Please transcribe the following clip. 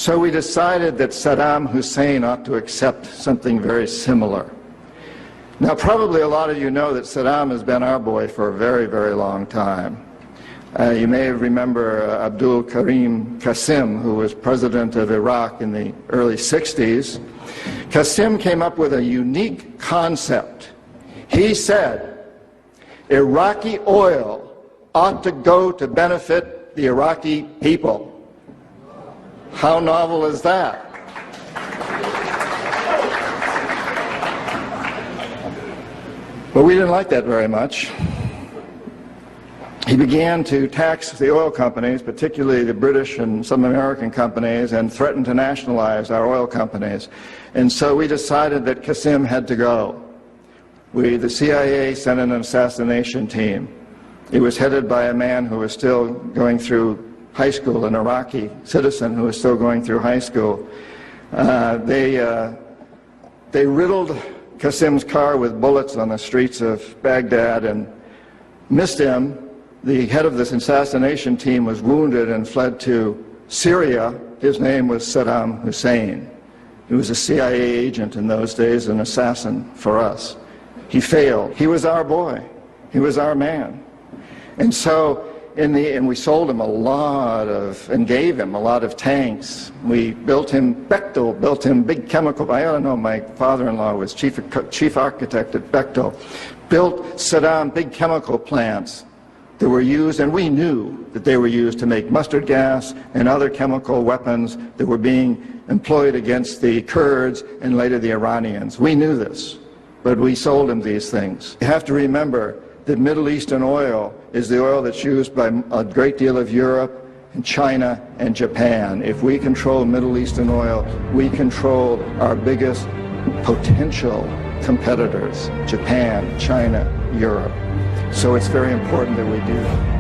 so we decided that Saddam Hussein ought to accept something very similar. Now, probably a lot of you know that Saddam has been our boy for a very, very long time. You may remember Abdul Karim Qasim, who was president of Iraq in the early 60s. Qasim came up with a unique concept. He said, Iraqi oil ought to go to benefit the Iraqi people. How novel is that? But we didn't like that very much. He began to tax the oil companies, particularly the British and some American companies, and threatened to nationalize our oil companies. And so we decided that Qasim had to go. The CIA sent an assassination team. It was headed by a man who was still going through high school, an Iraqi citizen who was still going through high school. They riddled Qasim's car with bullets on the streets of Baghdad and missed him. The head of this assassination team was wounded and fled to Syria. His name was Saddam Hussein. He was a CIA agent in those days, an assassin for us. He failed. He was our boy. He was our man. And so, and we sold him a lot of, and gave him a lot of tanks. We built him, Bechtel built him big chemical, I don't know, my father-in-law was chief architect at Bechtel, built Saddam big chemical plants that were used, and we knew that they were used to make mustard gas and other chemical weapons that were being employed against the Kurds and later the Iranians. We knew this, but we sold him these things. You have to remember that Middle Eastern oil is the oil that's used by a great deal of Europe and China and Japan. If we control Middle Eastern oil, we control our biggest potential competitors, Japan, China, Europe. So it's very important that we do that.